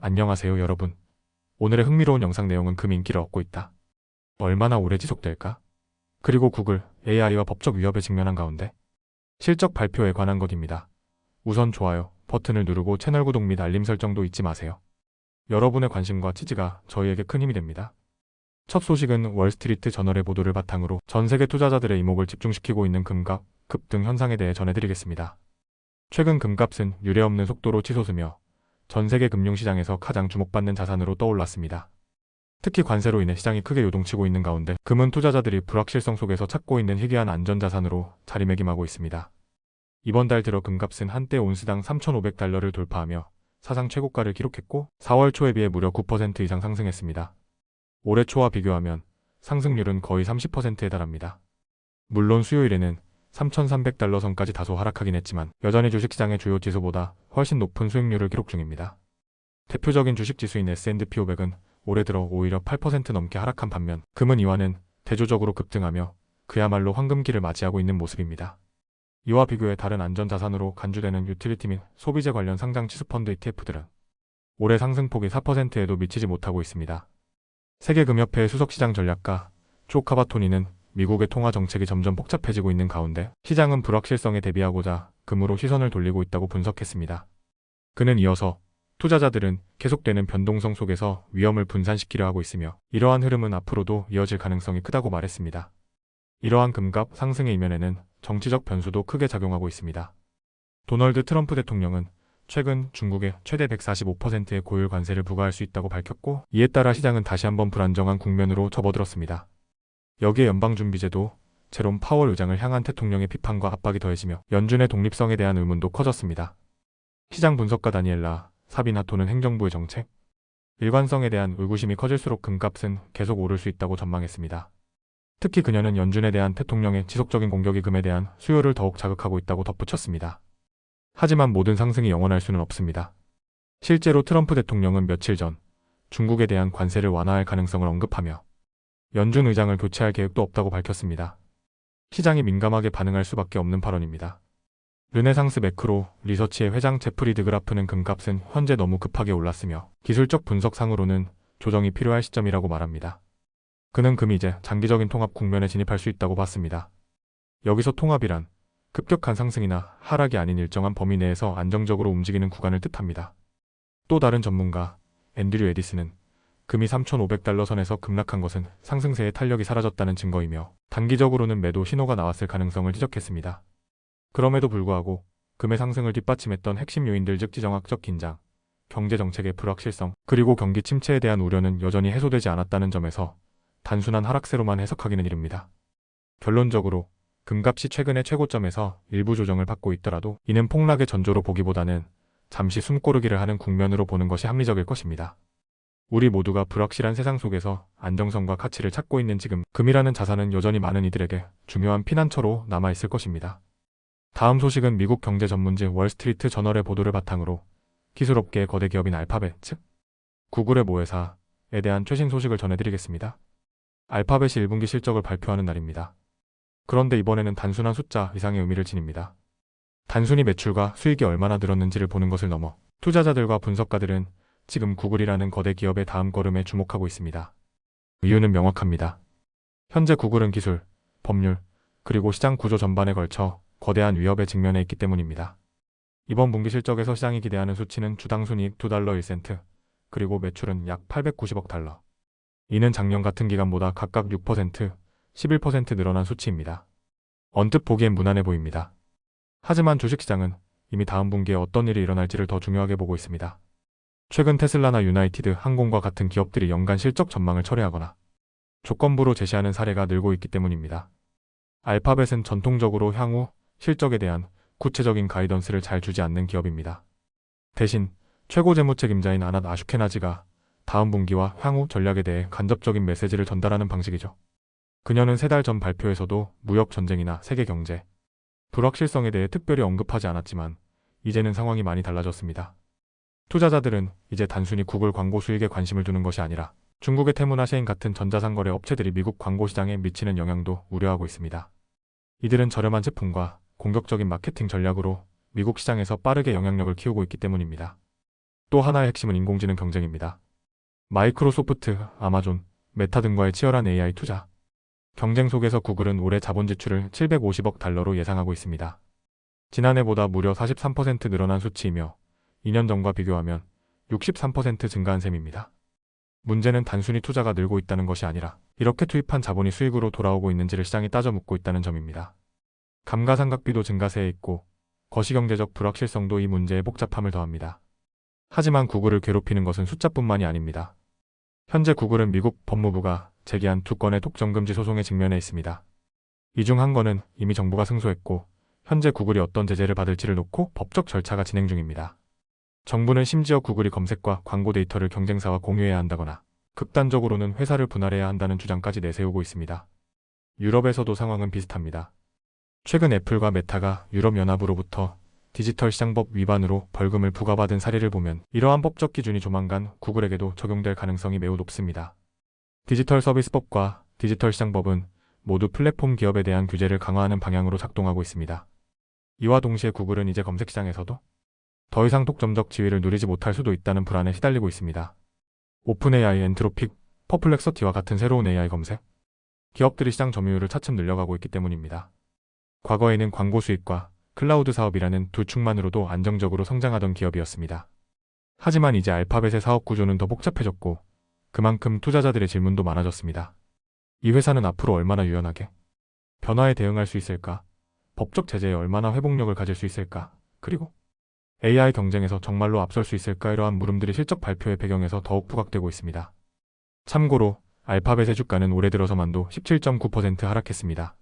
안녕하세요 여러분. 오늘의 흥미로운 영상 내용은 금 인기를 얻고 있다. 얼마나 오래 지속될까? 그리고 구글, AI와 법적 위협에 직면한 가운데 실적 발표에 관한 것입니다. 우선 좋아요 버튼을 누르고 채널 구독 및 알림 설정도 잊지 마세요. 여러분의 관심과 지지가 저희에게 큰 힘이 됩니다. 첫 소식은 월스트리트 저널의 보도를 바탕으로 전 세계 투자자들의 이목을 집중시키고 있는 금값, 급등 현상에 대해 전해드리겠습니다. 최근 금값은 유례없는 속도로 치솟으며 전 세계 금융시장에서 가장 주목받는 자산으로 떠올랐습니다. 특히 관세로 인해 시장이 크게 요동치고 있는 가운데 금은 투자자들이 불확실성 속에서 찾고 있는 희귀한 안전자산으로 자리매김하고 있습니다. 이번 달 들어 금값은 한때 온스당 3,500달러를 돌파하며 사상 최고가를 기록했고 4월 초에 비해 무려 9% 이상 상승했습니다. 올해 초와 비교하면 상승률은 거의 30%에 달합니다. 물론 수요일에는 3,300달러 선까지 다소 하락하긴 했지만 여전히 주식시장의 주요 지수보다 훨씬 높은 수익률을 기록 중입니다. 대표적인 주식지수인 S&P 500은 올해 들어 오히려 8% 넘게 하락한 반면 금은 이와는 대조적으로 급등하며 그야말로 황금기를 맞이하고 있는 모습입니다. 이와 비교해 다른 안전자산으로 간주되는 유틸리티 및 소비재 관련 상장 치수펀드 ETF들은 올해 상승폭이 4%에도 미치지 못하고 있습니다. 세계금협회의 수석시장 전략가 조 카바토니는 미국의 통화 정책이 점점 복잡해지고 있는 가운데 시장은 불확실성에 대비하고자 금으로 시선을 돌리고 있다고 분석했습니다. 그는 이어서 투자자들은 계속되는 변동성 속에서 위험을 분산시키려 하고 있으며 이러한 흐름은 앞으로도 이어질 가능성이 크다고 말했습니다. 이러한 금값 상승의 이면에는 정치적 변수도 크게 작용하고 있습니다. 도널드 트럼프 대통령은 최근 중국에 최대 145%의 고율 관세를 부과할 수 있다고 밝혔고 이에 따라 시장은 다시 한번 불안정한 국면으로 접어들었습니다. 여기에 연방준비제도 제롬 파월 의장을 향한 대통령의 비판과 압박이 더해지며 연준의 독립성에 대한 의문도 커졌습니다. 시장 분석가 다니엘라 사비나토는 행정부의 정책, 일관성에 대한 의구심이 커질수록 금값은 계속 오를 수 있다고 전망했습니다. 특히 그녀는 연준에 대한 대통령의 지속적인 공격이 금에 대한 수요를 더욱 자극하고 있다고 덧붙였습니다. 하지만 모든 상승이 영원할 수는 없습니다. 실제로 트럼프 대통령은 며칠 전 중국에 대한 관세를 완화할 가능성을 언급하며 연준 의장을 교체할 계획도 없다고 밝혔습니다. 시장이 민감하게 반응할 수밖에 없는 발언입니다. 르네상스 매크로 리서치의 회장 제프리 드그라프는 금값은 현재 너무 급하게 올랐으며 기술적 분석상으로는 조정이 필요할 시점이라고 말합니다. 그는 금이 이제 장기적인 통합 국면에 진입할 수 있다고 봤습니다. 여기서 통합이란 급격한 상승이나 하락이 아닌 일정한 범위 내에서 안정적으로 움직이는 구간을 뜻합니다. 또 다른 전문가 앤드류 에디슨은 금이 3,500달러 선에서 급락한 것은 상승세의 탄력이 사라졌다는 증거이며 단기적으로는 매도 신호가 나왔을 가능성을 지적했습니다. 그럼에도 불구하고 금의 상승을 뒷받침했던 핵심 요인들 즉 지정학적 긴장, 경제정책의 불확실성, 그리고 경기 침체에 대한 우려는 여전히 해소되지 않았다는 점에서 단순한 하락세로만 해석하기는 이릅니다. 결론적으로 금값이 최근의 최고점에서 일부 조정을 받고 있더라도 이는 폭락의 전조로 보기보다는 잠시 숨고르기를 하는 국면으로 보는 것이 합리적일 것입니다. 우리 모두가 불확실한 세상 속에서 안정성과 가치를 찾고 있는 지금 금이라는 자산은 여전히 많은 이들에게 중요한 피난처로 남아있을 것입니다. 다음 소식은 미국 경제 전문지 월스트리트 저널의 보도를 바탕으로 기술업계의 거대 기업인 알파벳 즉 구글의 모회사에 대한 최신 소식을 전해드리겠습니다. 알파벳이 1분기 실적을 발표하는 날입니다. 그런데 이번에는 단순한 숫자 이상의 의미를 지닙니다. 단순히 매출과 수익이 얼마나 늘었는지를 보는 것을 넘어 투자자들과 분석가들은 지금 구글이라는 거대 기업의 다음 걸음에 주목하고 있습니다. 이유는 명확합니다. 현재 구글은 기술, 법률, 그리고 시장 구조 전반에 걸쳐 거대한 위협에 직면해 있기 때문입니다. 이번 분기 실적에서 시장이 기대하는 수치는 주당 순이익 2달러 1센트, 그리고 매출은 약 890억 달러. 이는 작년 같은 기간보다 각각 6%, 11% 늘어난 수치입니다. 언뜻 보기엔 무난해 보입니다. 하지만 주식시장은 이미 다음 분기에 어떤 일이 일어날지를 더 중요하게 보고 있습니다. 최근 테슬라나 유나이티드 항공과 같은 기업들이 연간 실적 전망을 철회하거나 조건부로 제시하는 사례가 늘고 있기 때문입니다. 알파벳은 전통적으로 향후 실적에 대한 구체적인 가이던스를 잘 주지 않는 기업입니다. 대신 최고 재무책임자인 아낫 아슈케나지가 다음 분기와 향후 전략에 대해 간접적인 메시지를 전달하는 방식이죠. 그녀는 3달 전 발표에서도 무역 전쟁이나 세계 경제, 불확실성에 대해 특별히 언급하지 않았지만 이제는 상황이 많이 달라졌습니다. 투자자들은 이제 단순히 구글 광고 수익에 관심을 두는 것이 아니라 중국의 테무나 셰인 같은 전자상거래 업체들이 미국 광고 시장에 미치는 영향도 우려하고 있습니다. 이들은 저렴한 제품과 공격적인 마케팅 전략으로 미국 시장에서 빠르게 영향력을 키우고 있기 때문입니다. 또 하나의 핵심은 인공지능 경쟁입니다. 마이크로소프트, 아마존, 메타 등과의 치열한 AI 투자. 경쟁 속에서 구글은 올해 자본 지출을 750억 달러로 예상하고 있습니다. 지난해보다 무려 43% 늘어난 수치이며 2년 전과 비교하면 63% 증가한 셈입니다. 문제는 단순히 투자가 늘고 있다는 것이 아니라 이렇게 투입한 자본이 수익으로 돌아오고 있는지를 시장이 따져 묻고 있다는 점입니다. 감가상각비도 증가세에 있고 거시경제적 불확실성도 이 문제에 복잡함을 더합니다. 하지만 구글을 괴롭히는 것은 숫자뿐만이 아닙니다. 현재 구글은 미국 법무부가 제기한 2건의 독점금지 소송에 직면해 있습니다. 이 중 한 건은 이미 정부가 승소했고 현재 구글이 어떤 제재를 받을지를 놓고 법적 절차가 진행 중입니다. 정부는 심지어 구글이 검색과 광고 데이터를 경쟁사와 공유해야 한다거나 극단적으로는 회사를 분할해야 한다는 주장까지 내세우고 있습니다. 유럽에서도 상황은 비슷합니다. 최근 애플과 메타가 유럽연합으로부터 디지털 시장법 위반으로 벌금을 부과받은 사례를 보면 이러한 법적 기준이 조만간 구글에게도 적용될 가능성이 매우 높습니다. 디지털 서비스법과 디지털 시장법은 모두 플랫폼 기업에 대한 규제를 강화하는 방향으로 작동하고 있습니다. 이와 동시에 구글은 이제 검색 시장에서도 더 이상 독점적 지위를 누리지 못할 수도 있다는 불안에 시달리고 있습니다. 오픈AI, 엔트로픽, 퍼플렉서티와 같은 새로운 AI 검색 기업들이 시장 점유율을 차츰 늘려가고 있기 때문입니다. 과거에는 광고 수익과 클라우드 사업이라는 두 축만으로도 안정적으로 성장하던 기업이었습니다. 하지만 이제 알파벳의 사업 구조는 더 복잡해졌고 그만큼 투자자들의 질문도 많아졌습니다. 이 회사는 앞으로 얼마나 유연하게 변화에 대응할 수 있을까? 법적 제재에 얼마나 회복력을 가질 수 있을까? 그리고 AI 경쟁에서 정말로 앞설 수 있을까? 이러한 물음들이 실적 발표의 배경에서 더욱 부각되고 있습니다. 참고로 알파벳의 주가는 올해 들어서만도 17.9% 하락했습니다.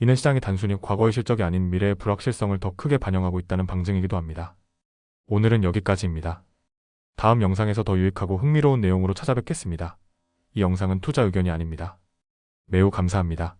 이는 시장이 단순히 과거의 실적이 아닌 미래의 불확실성을 더 크게 반영하고 있다는 방증이기도 합니다. 오늘은 여기까지입니다. 다음 영상에서 더 유익하고 흥미로운 내용으로 찾아뵙겠습니다. 이 영상은 투자 의견이 아닙니다. 매우 감사합니다.